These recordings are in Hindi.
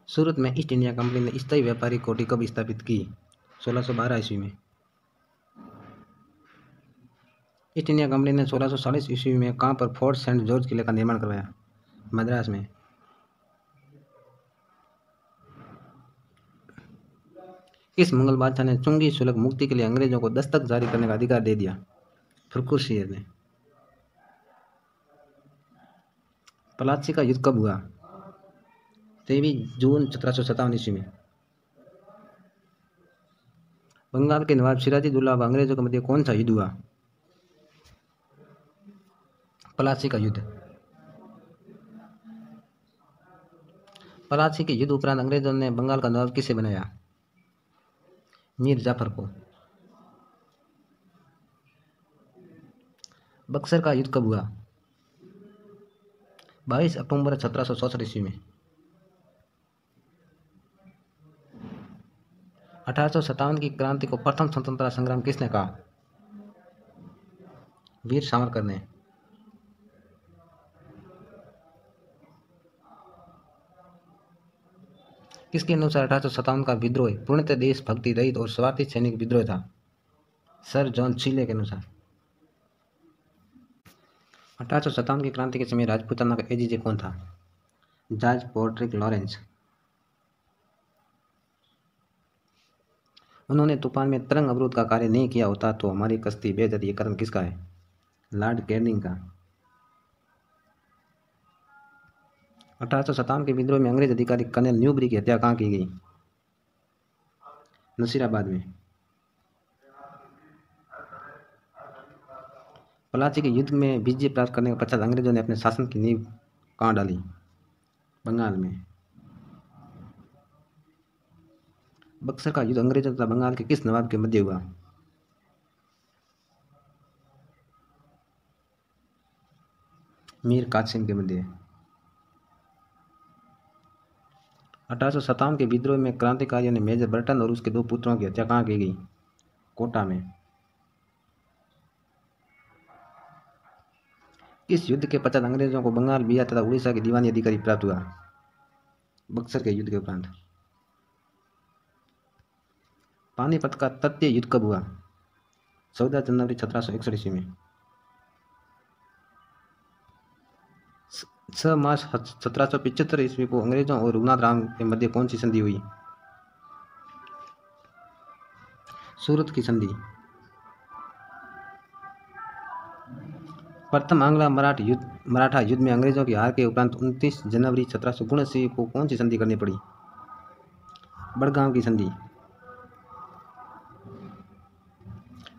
सूरत में ईस्ट इंडिया कंपनी ने स्थायी व्यापारिक कोठी कब स्थापित की? 1612 ईस्वी में। ईस्ट इंडिया कंपनी ने 1640 ईस्वी में कहाँ पर फोर्ट सेंट जॉर्ज किले का निर्माण करवाया? मद्रास में। किस मुगल बादशाह ने चुंगी शुल्क मुक्ति के लिए अंग्रेजों को दस्तक जारी करने का अधिकार दे दिया? फर्रुखशिह ने। प्लासी का युद्ध कब हुआ? 23 जून 1757 ईस्वी में। बंगाल के नवाब सिराजुद्दौला व अंग्रेजों के मध्य कौन सा युद्ध हुआ? प्लासी का युद्ध। प्लासी के युद्ध उपरांत अंग्रेजों ने बंगाल का नवाब किसे बनाया? मीर जाफर को। बक्सर का युद्ध कब हुआ? 22 अक्टूबर 1764 ईस्वी में। 1857 की क्रांति को प्रथम स्वतंत्रता संग्राम किसने कहा? वीर सावरकर ने। किसके अनुसार 1857 का विद्रोह पूर्णतः देशभक्ति रहित और स्वार्थी सैनिक विद्रोह था? सर जॉन सीले के अनुसार। 1857 की क्रांति के समय राजपूताना का एजीजे कौन था? George Patrick Lawrence. उन्होंने तूफान में तरंग अवरोध का कार्य नहीं किया होता तो हमारी कश्ती बह जाती। ये कथन किसका है? लॉर्ड कैनिंग का। 1857 के विद्रोह में अंग्रेज अधिकारी कर्नल न्यूबरी की हत्या कहाँ की गई? नसीराबाद में। प्लासी के युद्ध में विजय प्राप्त करने के पश्चात अंग्रेजों ने अपने शासन की नींव कहाँ डाली? बंगाल में। बक्सर का युद्ध अंग्रेजों तथा बंगाल के किस नवाब के मध्य हुआ? मीर कासिम के मध्य। 1857 के विद्रोह में क्रांतिकारियों ने मेजर बर्टन और उसके 2 पुत्रों की हत्या कहाँ की गई? कोटा में। किस युद्ध के पश्चात अंग्रेजों को बंगाल, बिहार तथा उड़ीसा की दीवानी अधिकारी प्राप्त हुआ? बक्सर के युद्ध के उपरांत। पानीपत का तृतीय युद्ध कब हुआ? 14 जनवरी 1761 ईस्वी में। 6 मार्च 1775 ईस्वी को अंग्रेजों और रघुनाथ राम के मध्य कौन सी संधि हुई? सूरत की संधि। प्रथम आंग्ल मराठा युद्ध में अंग्रेजों की हार के उपरांत 29 जनवरी 1779 को कौन सी संधि करनी पड़ी? बड़गांव की संधि।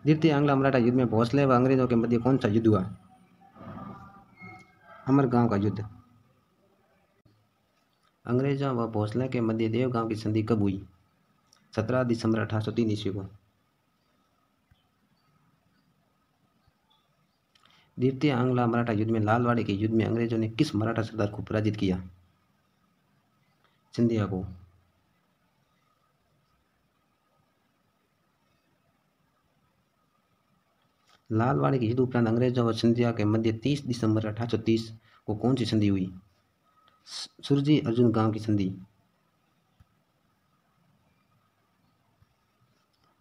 द्वितीय आंग्ल मराठा युद्ध में भोसले व अंग्रेजों के मध्य कौन सा युद्ध हुआ? अमरगांव का युद्ध। अंग्रेजों व भोसले के मध्य देवगांव की संधि कब हुई? 17 दिसंबर 1803 ईस्वी को। द्वितीय आंग्ल मराठा युद्ध में लालवाड़ी के युद्ध में अंग्रेजों ने किस मराठा सरदार को पराजित किया? सिंधिया को। लालवाड़ी के युद्ध उपरांत अंग्रेजों व सिंधिया के मध्य 30 दिसंबर 1830 को कौन सी संधि हुई? सुरजी अर्जुन गांव की संधि।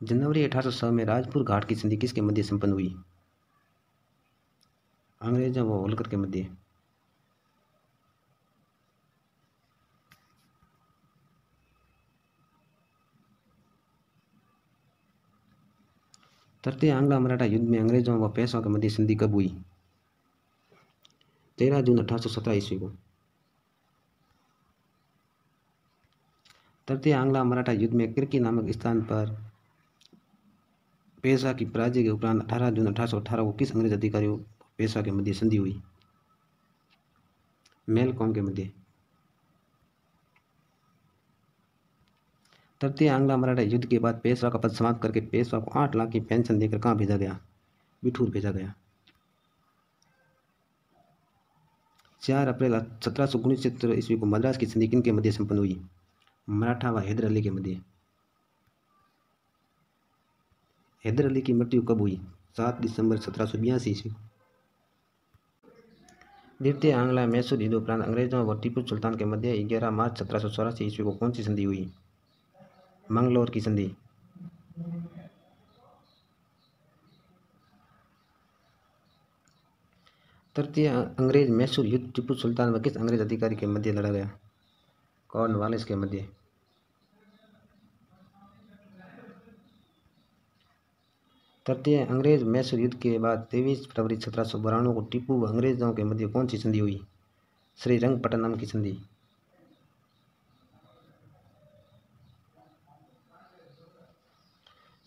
जनवरी 1800 में राजपुर घाट की संधि किसके मध्य संपन्न हुई? अंग्रेजों व होलकर के मध्य। तृतीय आंग्ल मराठा युद्ध में अंग्रेजों व पेशवा के मध्य संधि कब हुई? 13 जून 1817 ईस्वी को। तृतीय आंग्ल मराठा युद्ध में किरकी नामक स्थान पर पेशवा की पराजय के उपरांत 18 जून 1818 को किस अंग्रेज अधिकारी व पेशवा के मध्य संधि हुई? मेलकॉम के मध्य। तृतीय आंग्ल मराठा युद्ध के बाद पेशवा का पद समाप्त करके पेशवा को 8 लाख की पेंशन देकर कहाँ भेजा गया? बिठूर भेजा गया। 4 अप्रैल 1769 ईस्वी को मद्रास की संधि किन के मध्य संपन्न हुई? मराठा व हैदर अली के मध्य। हैदर अली की मृत्यु कब हुई? 7 दिसंबर 1782 ईस्वी। द्वितीय आंग्ला मैसूर युद्ध उपरांत अंग्रेजों व टीपू सुल्तान के मध्य 11 मार्च 1784 ईस्वी को कौन सी संधि हुई? मंगलोर की संधि। तृतीय अंग्रेज मैसूर युद्ध टीपू सुल्तान व किस अंग्रेज अधिकारी के मध्य लड़ा गया? कॉर्नवालिस के मध्य। तृतीय अंग्रेज मैसूर युद्ध के बाद 23 फरवरी 1792 को टीपू व अंग्रेजों के मध्य कौन सी संधि हुई? श्रीरंगपट्टनम की संधि।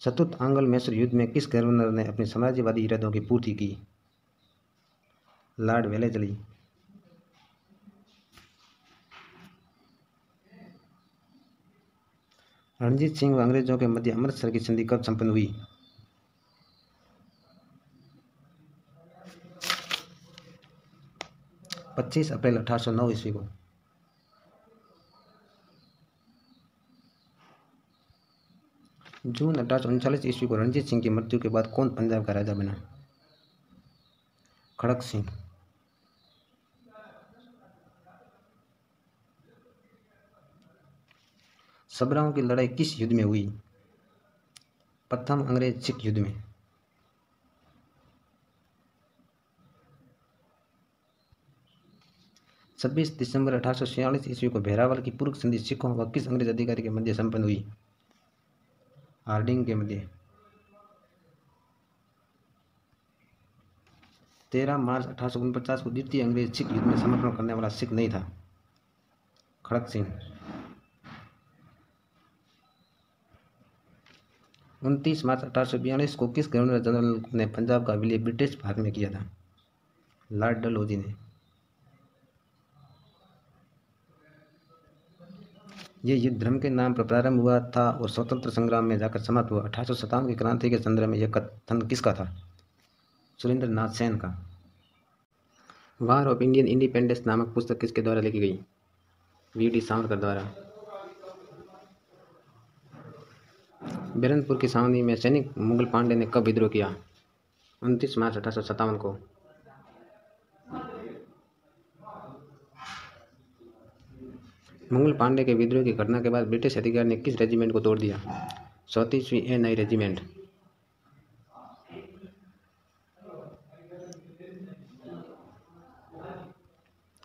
चतुर्थ आंग्ल मैसूर युद्ध में किस गवर्नर ने अपने साम्राज्यवादी इरादों की पूर्ति की? Lord Wellesley. रणजीत सिंह व अंग्रेजों के मध्य अमृतसर की संधि कब संपन्न हुई? 25 अप्रैल 1809 ईस्वी को। जून 1839 ईस्वी को रणजीत सिंह की मृत्यु के बाद कौन पंजाब का राजा बना? खड़क सिंह। सबराओं की लड़ाई किस युद्ध में हुई? प्रथम अंग्रेज सिख युद्ध में। छब्बीस दिसंबर 1846 ईस्वी को भेरावल की पूर्व संधि सिखों व किस अंग्रेज अधिकारी के मध्य संपन्न हुई? हार्डिंग के मध्य। 13 मार्च 1849 को द्वितीय अंग्रेज सिख युद्ध में समर्पण करने वाला सिख नहीं था? खड़क सिंह। 29 मार्च 1842 को किस गवर्नर जनरल ने पंजाब का विलय ब्रिटिश भाग में किया था? लॉर्ड डलहौजी ने। यह युद्ध धर्म के नाम पर प्रारंभ हुआ था और स्वतंत्र संग्राम में जाकर समाप्त हुआ। 1857 की क्रांति के संदर्भ में यह कथन किसका था? सुरेंद्र नाथ सेन का। वार ऑफ इंडियन इंडिपेंडेंस नामक पुस्तक किसके द्वारा लिखी गई? वी.डी. सावरकर द्वारा। बेरनपुर की छावनी में सैनिक मुगल पांडे ने कब विद्रोह किया? 29 मार्च 1857 को। मुगल पांडे के विद्रोह की घटना के बाद ब्रिटिश अधिकारी ने किस रेजिमेंट को तोड़ दिया? 34वीं एन.आई. रेजिमेंट।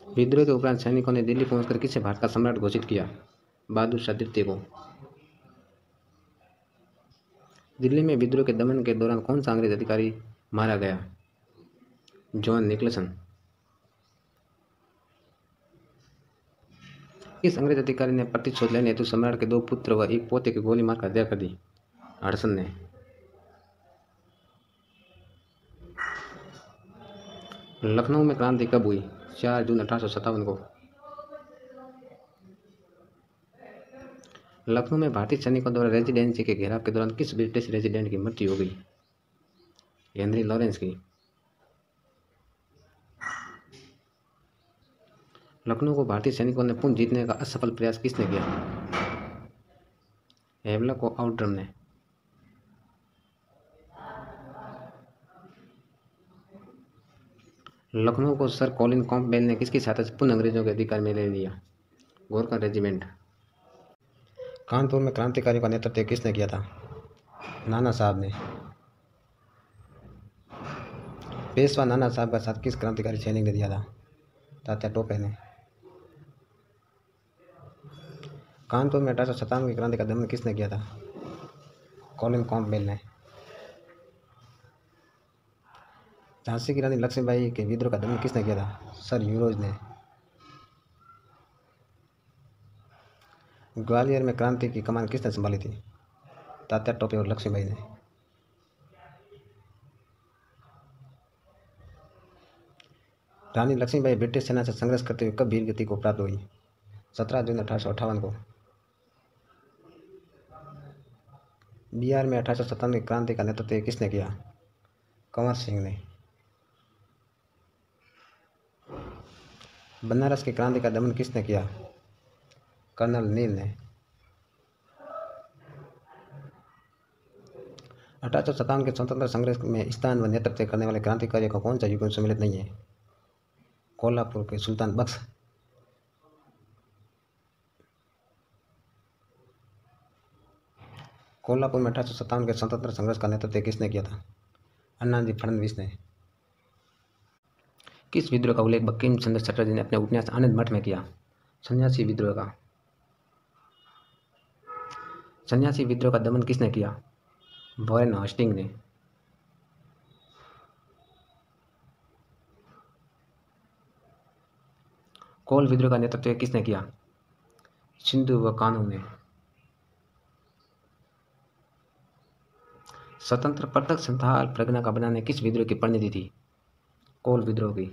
विद्रोह के उपरांत सैनिकों ने दिल्ली पहुंचकर किसे भारत का सम्राट घोषित किया? बहादुर शाह तृतीय को। दिल्ली में विद्रोह के दमन के दौरान कौन सा अंग्रेज अधिकारी मारा गया? John Nicholson. किस अंग्रेज अधिकारी ने प्रतिशोध लेने हेतु सम्राट के 2 पुत्र व 1 पोते की गोली मारकर हत्या कर दी? हडसन ने। लखनऊ में क्रांति कब हुई? 4 जून 1857 को। लखनऊ में भारतीय सैनिकों द्वारा रेजिडेंसी के घेराव के दौरान किस ब्रिटिश रेजिडेंट की मृत्यु हो गई? हेनरी लॉरेंस की। लखनऊ को भारतीय सैनिकों ने पुनः जीतने का असफल प्रयास किसने किया? हेवलॉक और आउटरम ने। लखनऊ को सर कॉलिन कैंपबेल ने किसकी सहायता से पुनः अंग्रेजों के अधिकार में ले लिया? गोरखा रेजिमेंट। कानपुर में क्रांतिकारियों का नेतृत्व किसने किया था? नाना साहब ने। पेशवा नाना साहब का साथ किस क्रांतिकारी सैनिक ने दिया था? तात्या टोपे ने। कानपुर में 1857 की क्रांति का दमन किसने किया था? कॉलिन कैंपबेल ने। झांसी की रानी लक्ष्मीबाई के विद्रोह का दमन किसने किया था? सर ह्यूरोज ने। ग्वालियर में क्रांति की कमान किसने संभाली थी? तात्या टोपे और लक्ष्मीबाई ने। रानी लक्ष्मीबाई ब्रिटिश सेना से संघर्ष करते हुए कब वीर गति को प्राप्त हुई? 17 जून 1858 को। बिहार में 1857 की क्रांति का नेतृत्व किसने किया? कंवर सिंह ने। बनारस की क्रांति का दमन किसने किया? कर्नल नील ने। 1857 के स्वतंत्रता संग्राम में स्थान व नेतृत्व करने वाले क्रांतिकारियों का कौन सा युग सम्मिलित नहीं है? कोल्हापुर के सुल्तान बख्श। कोल्हापुर में 1857 के स्वतंत्र संघर्ष का नेतृत्व किसने किया था? अन्नाजी फडणवीस ने। किस विद्रोह का उल्लेख बंकिम चंद्र चटर्जी ने अपने उपन्यास आनंद मठ में किया? सन्यासी विद्रोह का। सन्यासी विद्रोह का दमन किसने किया? वॉरेन हेस्टिंग ने। कोल विद्रोह का नेतृत्व किसने किया? सिंधु व कान्हू ने। स्वतंत्र पृथक संथाल परगना का बनाने किस विद्रोह की परिणति थी? कोल विद्रोह की।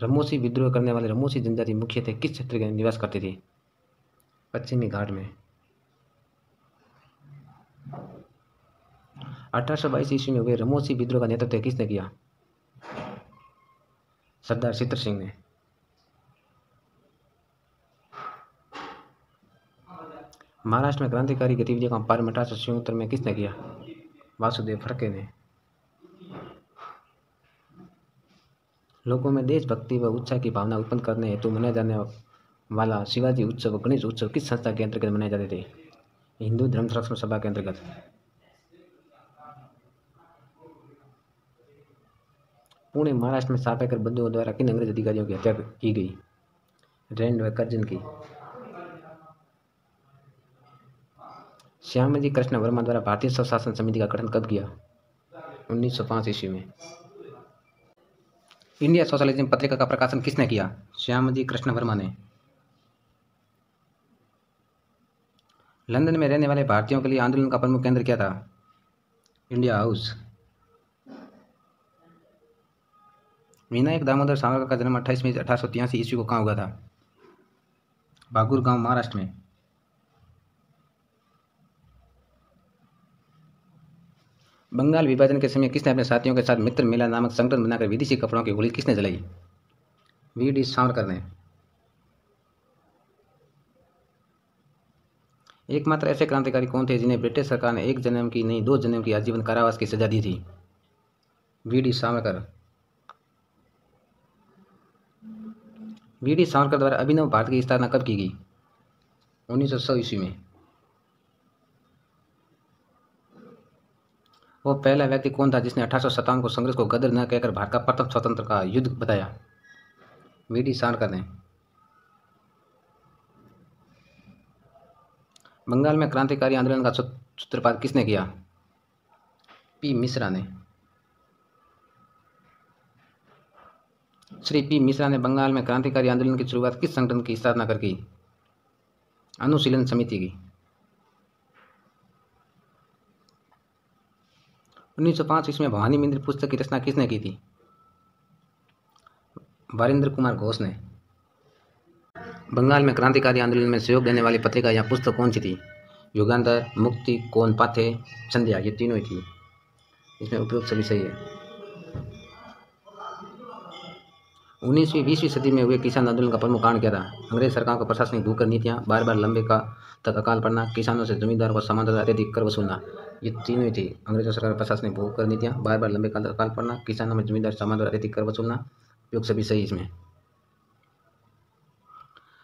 रमोसी विद्रोह करने वाले रमोसी जनजाति मुख्यतः किस क्षेत्र के निवास करती थी? पश्चिमी घाट में। 1822 ईस्वी में हुए रमोसी विद्रोह का नेतृत्व किसने किया? सरदार सितर सिंह ने। महाराष्ट्र में क्रांतिकारी गतिविधियों का प्रारंभ 1876 में किसने किया? वासुदेव फड़के ने। लोगों में देशभक्ति व उत्साह की भावना उत्पन्न करने हेतु मनाया जाने वाला शिवाजी उत्सव व गणेश उत्सव किस संस्था के अंतर्गत मनाए जाते थे? हिंदू धर्म संरक्षण सभा के अंतर्गत। पुणे महाराष्ट्र में सापेकर बंधुओं द्वारा किन अंग्रेज अधिकारियों की हत्या की गई? रैंड व कर्जन की। श्यामजी कृष्ण वर्मा द्वारा भारतीय स्वशासन समिति का गठन कब किया? 1905 ईस्वी में। इंडिया सोशलिज्म पत्रिका का प्रकाशन किसने किया? श्यामजी कृष्ण वर्मा ने। लंदन में रहने वाले भारतीयों के लिए आंदोलन का प्रमुख केंद्र क्या था? India house. विनायक दामोदर सावरकर का जन्म 28 मई 1883 ईस्वी को कहाँ हुआ था? बागुर गांव, महाराष्ट्र में। बंगाल विभाजन के समय किसने अपने साथियों के साथ मित्र मेला नामक संगठन बनाकर विदेशी कपड़ों की होली किसने जलाई? वी.डी. सावरकर ने। एकमात्र ऐसे क्रांतिकारी कौन थे जिन्हें ब्रिटिश सरकार ने 1 जन्म की नहीं 2 जन्म की आजीवन कारावास की सजा दी थी? वी.डी. सावरकर। वी.डी. सावरकर द्वारा अभिनव भारत की स्थापना कब की गई? 1900 ईस्वी में। वो पहला व्यक्ति कौन था जिसने 1857 को संघर्ष को गदर न कहकर भारत का प्रथम स्वतंत्र का युद्ध बताया? वी.डी. सावरकर ने। बंगाल में क्रांतिकारी आंदोलन का सूत्रपात किसने किया? पी. मिश्रा ने। श्री पी. मिश्रा ने बंगाल में क्रांतिकारी आंदोलन की शुरुआत किस संगठन की स्थापना कर की? अनुशीलन समिति की। 1905 ईस्वी में भवानी मिंद्र पुस्तक की रचना किसने की थी? वारिंद्र कुमार घोष ने। बंगाल में क्रांतिकारी आंदोलन में सहयोग देने वाली पत्रिका या पुस्तक कौन सी थी? युगांतर, मुक्ति, कौन पाथे, संध्या, ये तीनों ही थी। इसमें उपयुक्त सभी सही है। 19वीं 20वीं सदी में हुए किसान आंदोलन का प्रमुख कारण क्या था? अंग्रेज सरकार को प्रशासनिक भूकर नीतियां, बार बार लंबे का तक अकाल पड़ना, किसानों से जमींदारों को समांतर अत्यधिक कर वसूलना, ये तीनों ही थी। अंग्रेजों सरकार प्रशासनिक भूकर नीतियां, बार बार लंबे का तक अकाल पड़ना, किसानों में जमींदार समांतर अत्यधिक कर वसूलना, उपयुक्त सभी सही इसमें।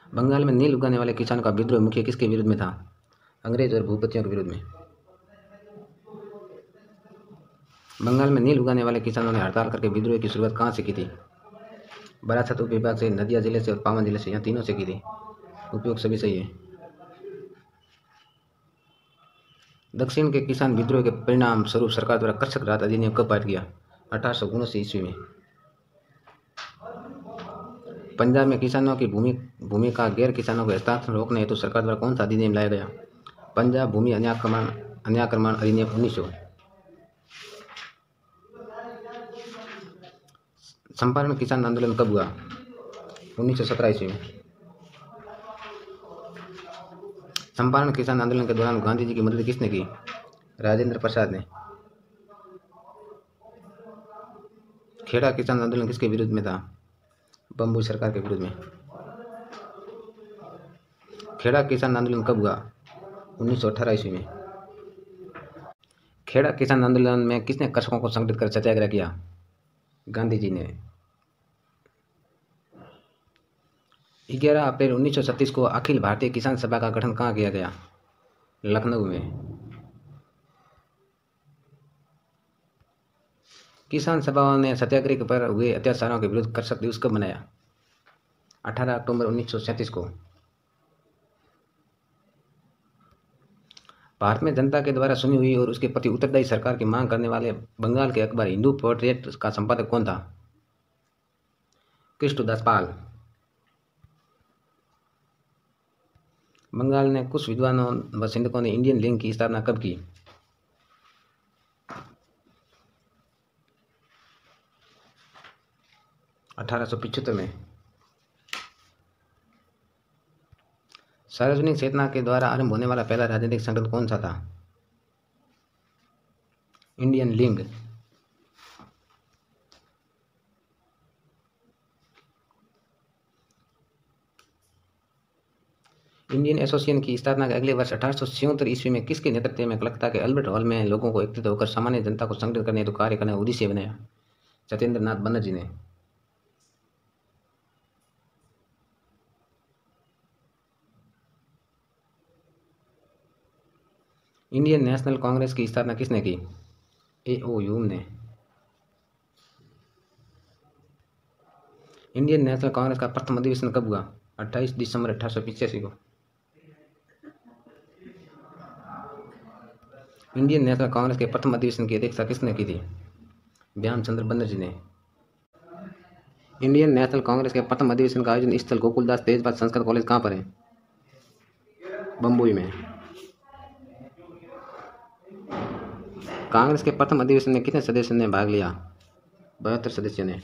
बंगाल में नील उगाने वाले किसानों का विद्रोह मुख्य किसके विरुद्ध में था? अंग्रेज और भूपतियों के विरुद्ध में। बंगाल में नील उगाने वाले किसानों ने हड़ताल करके विद्रोह की शुरुआत कहाँ से की थी? बारासत उप विभाग से, नदिया जिले से और पावन जिले से, यहाँ तीनों से की थी। उपयोग सभी सही है। दक्षिण के किसान विद्रोह के परिणाम स्वरूप सरकार द्वारा कृषक राहत अधिनियम कब पारित किया? 1879 ईस्वी में। पंजाब में किसानों की भूमि का गैर किसानों को हस्तांतरण रोकने हेतु सरकार द्वारा कौन सा अधिनियम लाया गया? पंजाब भूमि अन्याक्रमण अधिनियम 1900। चंपारण किसान आंदोलन कब हुआ? 1917 ईस्वी में। चंपारण किसान आंदोलन के दौरान गांधी जी की मदद किसने की? राजेंद्र प्रसाद ने। खेड़ा किसान आंदोलन किसके विरुद्ध में था? बम्बई सरकार के विरुद्ध में। खेड़ा किसान आंदोलन कब हुआ? 1918 ईस्वी में। खेड़ा किसान आंदोलन में किसने कृषकों को संगठित कर सत्याग्रह किया? गांधी जी ने। 11 अप्रैल 1936 को अखिल भारतीय किसान सभा का गठन कहाँ किया गया? लखनऊ में। किसान सभाओं ने सत्याग्रह पर हुए अत्याचारों के विरुद्ध कृषक दिवस कब मनाया? 18 अक्टूबर 1937 को। भारत में जनता के द्वारा सुनी हुई और उसके प्रति उत्तरदायी सरकार की मांग करने वाले बंगाल के अखबार हिंदू पोर्ट्रेट का संपादक कौन था? कृष्णदास पाल। बंगाल ने कुछ विद्वानों व चिंतकों ने इंडियन लीग की स्थापना कब की? 1875 में। सार्वजनिक चेतना के द्वारा आरंभ होने वाला पहला राजनीतिक संगठन कौन सा था? Indian league. इंडियन एसोसिएशन की स्थापना के अगले वर्ष 1876 ईस्वी में किसके नेतृत्व में कलकत्ता के अल्बर्ट हॉल में लोगों को एकत्रित होकर सामान्य जनता को संगठित करने हेतु कार्य करने का उद्देश्य बनाया? सत्येंद्र नाथ बनर्जी ने। इंडियन नेशनल कांग्रेस की स्थापना किसने की? A.O. ह्यूम ने। इंडियन नेशनल कांग्रेस का प्रथम अधिवेशन कब हुआ? 28 दिसंबर 1885 को। इंडियन नेशनल कांग्रेस के प्रथम अधिवेशन की अध्यक्षता किसने की थी? व्यामचंद्र बनर्जी ने। इंडियन नेशनल कांग्रेस के प्रथम अधिवेशन का आयोजन स्थल गोकुलदास तेजपाल संस्कृत कॉलेज कहाँ पर है? बम्बई में। कांग्रेस के प्रथम अधिवेशन में कितने सदस्यों ने भाग लिया? 72 सदस्यों ने।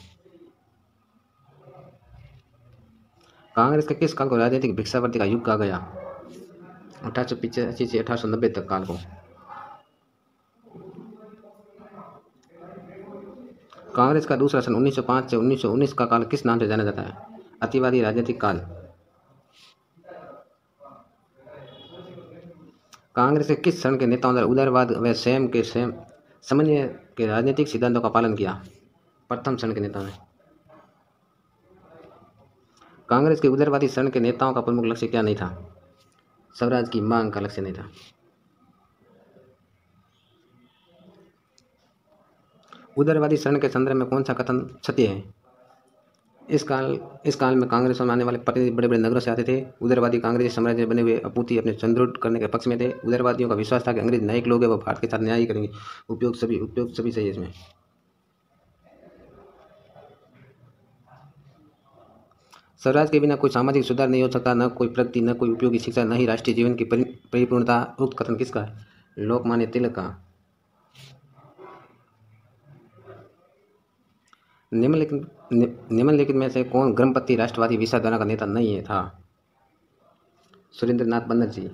कांग्रेस के किस काल को राजनीतिक भिक्षावृत्ति का युग कहा गया? 1885 से 1890 तक काल को। कांग्रेस का दूसरा सन 1905 से 1919 का काल किस नाम से जाना जाता है? अतिवादी राजनीतिक काल। कांग्रेस के किस क्षण के नेताओं द्वारा उदारवाद व स्वयं के समन्वय के राजनीतिक सिद्धांतों का पालन किया? प्रथम क्षण के नेताओं ने। कांग्रेस के उदारवादी क्षण के नेताओं का प्रमुख लक्ष्य क्या नहीं था? स्वराज की मांग का लक्ष्य नहीं था। उदारवादी शरण के संदर्भ में कौन सा कथन सत्य है? इस काल में कांग्रेस में आने वाले प्रतिनिधि बड़े बड़े नगरों से आते थे। उदारवादी कांग्रेसी साम्राज्य बने हुए आपूर्ति अपने सुदृढ़ करने के पक्ष में थे। उदारवादियों का विश्वास था कि अंग्रेज न्यायिक लोग हैं, वो भारत के साथ न्याय ही करेंगे। उपयोग सभी सही है इसमें। स्वराज के बिना कोई सामाजिक सुधार नहीं हो सकता, न कोई प्रगति, न कोई उपयोगी शिक्षा, न ही राष्ट्रीय जीवन की परिपूर्णता। उक्त कथन किसका है? लोकमान्य तिलक का। निम्नलिखित में से कौन गर्भपति राष्ट्रवादी विचारधारा का नेता नहीं है था? सुरेंद्र नाथ बनर्जी।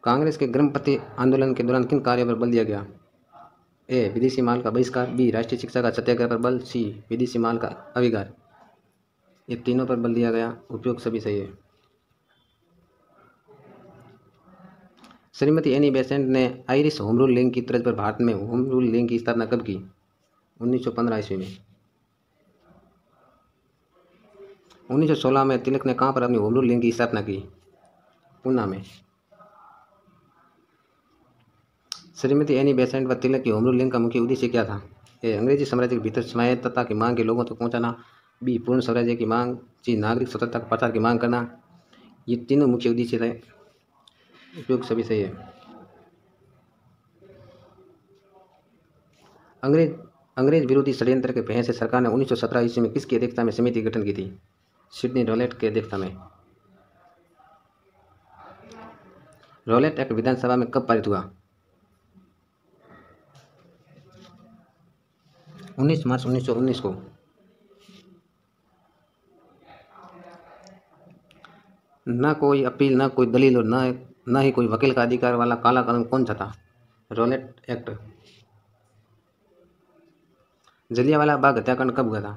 कांग्रेस के गर्भपति आंदोलन के दौरान किन कार्यों पर बल दिया गया? ए. विदेशी माल का बहिष्कार, बी. राष्ट्रीय शिक्षा का सत्याग्रह पर बल, सी. विदेशी माल का अविगार। ये तीनों पर बल दिया गया। उपयोग सभी सही है। श्रीमती एनी बेसेंट ने आयरिश होम रूल लीग की तर्ज पर भारत में होम रूल लीग की स्थापना कब की? 1915 ईस्वी में। 1916 में तिलक ने कहाँ पर अपनी होम रूल लीग की स्थापना की? पूना में। श्रीमती एनी बेसेंट व तिलक की होम रूल लीग का मुख्य उद्देश्य क्या था? ए. अंग्रेजी साम्राज्य के भीतर स्वायत्तता की मांग के लोगों तक पहुंचाना, बी. पूर्ण स्वराज्य की मांग, सी. नागरिक स्वतंत्रता के प्रचार की मांग करना। ये तीनों मुख्य उद्देश्य थे। उपयोग सभी सही है। अंग्रेज विरोधी षड्यंत्र के भय से सरकार ने 1917 ईस्वी में किसकी अध्यक्षता में समिति गठन की थी? सिडनी रॉलेट की अध्यक्षता में। रॉलेट एक्ट विधानसभा में कब पारित हुआ? 19 मार्च 1919 को। न कोई अपील, न कोई दलील और न ही कोई वकील का अधिकार वाला काला कानून कौन सा था? Rowlatt act. जलियांवाला बाग हत्याकांड कब हुआ था?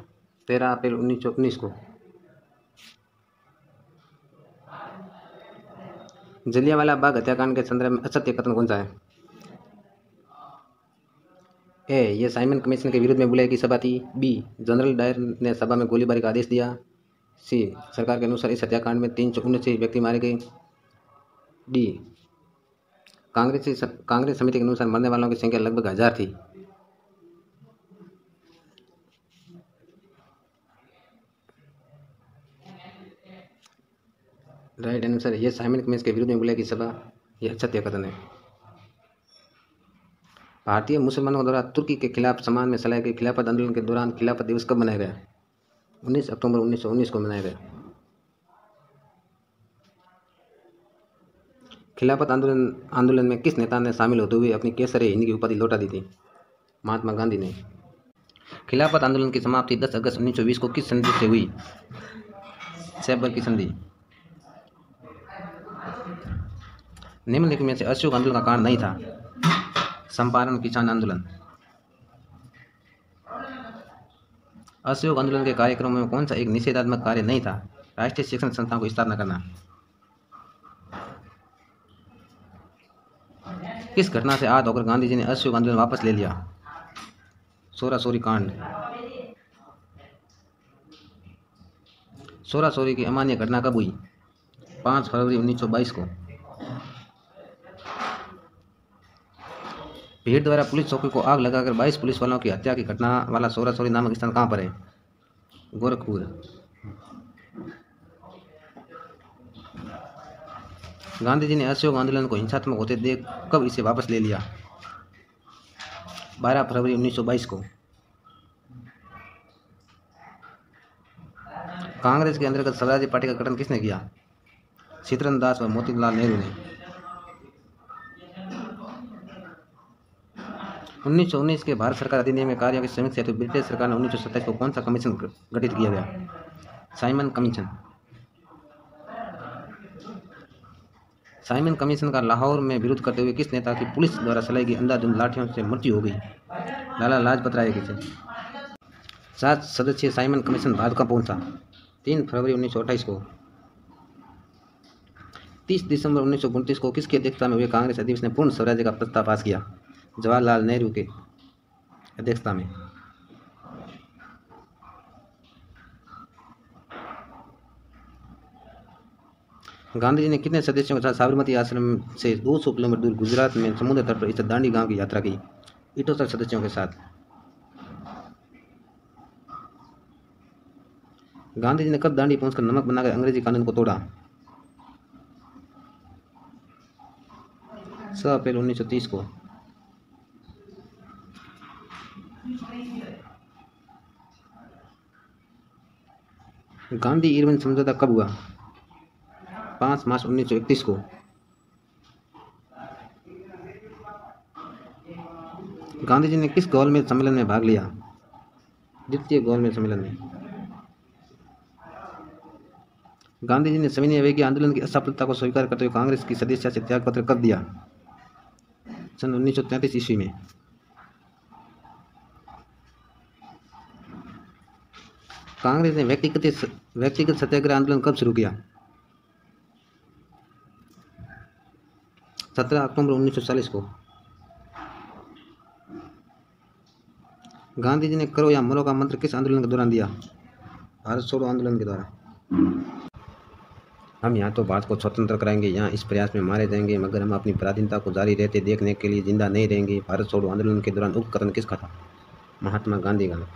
13 अप्रैल 1919 को। जलियांवाला बाग हत्याकांड के संदर्भ में असत्य कथन कौन सा है? ए, ये साइमन कमीशन के विरोध में बुलाई गई सभा थी। बी, जनरल डायर ने सभा में गोलीबारी का आदेश दिया। सी, सरकार के अनुसार इस हत्याकांड में 379 व्यक्ति मारे गए। डी, कांग्रेस समिति के अनुसार मरने वालों की संख्या लगभग 1000 थी। राइट आंसर, ये साइमन कमीशन के विरोध में बुलाई गई सभा, यह सत्य कथन है। भारतीय मुसलमानों द्वारा तुर्की के खिलाफ सम्मान में चलाए गए खिलाफत आंदोलन के दौरान खिलाफत दिवस कब मनाया गया? 19 अक्टूबर 1919 को मनाया गया। खिलाफत आंदोलन में किस नेता ने शामिल होते हुए अपनी केसर हिंद की उपाधि लौटा दी थी? महात्मा गांधी ने। खिलाफत आंदोलन की समाप्ति 10 अगस्त 1920 को किस संधि से हुई? सैबर की संधि। निम्नलिखित में से अशोक आंदोलन का कारण नहीं था? चंपारण किसान आंदोलन। अशोक आंदोलन के कार्यक्रमों में कौन सा एक निषेधात्मक कार्य नहीं था? राष्ट्रीय शिक्षण संस्थान को स्थापना करना। किस घटना से आहत होकर गांधी जी ने अशोक आंदोलन वापस ले लिया? सोरासोरी कांड। सोरासोरी की अमान्य घटना कब हुई? 5 फरवरी 1922 को। भीड़ द्वारा पुलिस चौकी को आग लगाकर 22 पुलिस वालों की हत्या की घटना वाला सोरासोरी नामक स्थान कहाँ पर है? गोरखपुर। गांधी जी ने अशोक आंदोलन को हिंसात्मक होते देख कब इसे वापस ले लिया? 12 फरवरी 1922 को। कांग्रेस के अंतर्गत स्वराज्य पार्टी का गठन किसने किया? चित्तरंजन दास व मोतीलाल नेहरू ने। 1919 के भारत सरकार अधिनियम में कार्यों की समीक्षा हेतु ब्रिटिश सरकार ने 1927 को कौन सा कमीशन गठित किया गया? Simon commission. साइमन कमीशन का लाहौर में विरोध करते हुए किस नेता की पुलिस द्वारा चलाई गई अंधाधुंध लाठियों से मृत्यु हो गई? लाला लाजपत राय की से। 7 सदस्यीय साइमन कमीशन भारत कब पहुंचा? 3 फरवरी 1928 को। 30 दिसंबर 1929 को किसकी अध्यक्षता में हुए कांग्रेस अधिवेशन ने पूर्ण स्वराज्य का प्रस्ताव पास किया? जवाहरलाल नेहरू के अध्यक्षता में। गांधी जी ने कितने सदस्यों के साथ साबरमती आश्रम से 200 किलोमीटर दूर गुजरात में समुद्र तट पर स्थित दांडी गांव की यात्रा की? 78 सदस्यों के साथ। गांधी जी ने कब दांडी पहुंचकर नमक बनाकर अंग्रेजी कानून को तोड़ा? 6 अप्रैल 1930 को। गांधी इरविन समझौता कब हुआ? 5 मार्च 1931 को। गांधी जी ने किस गोलमेज सम्मेलन में भाग लिया? द्वितीय गोलमेज सम्मेलन में। गांधी जी ने सविनय अवज्ञा आंदोलन की असफलता को स्वीकार करते हुए कांग्रेस की सदस्यता से त्यागपत्र कब दिया? सन 1933 ईस्वी में। कांग्रेस ने व्यक्तिगत सत्याग्रह आंदोलन कब शुरू किया? 17 अक्टूबर 1940 को। गांधी जी ने करो या मरो का मंत्र किस आंदोलन के दौरान दिया? भारत छोड़ो आंदोलन के द्वारा। हम यहाँ तो भारत को स्वतंत्र कराएंगे, यहाँ इस प्रयास में मारे जाएंगे, मगर हम अपनी पराधीनता को जारी रहते देखने के लिए जिंदा नहीं रहेंगे। भारत छोड़ो आंदोलन के दौरान उक्त कथन किसका था? महात्मा गांधी का।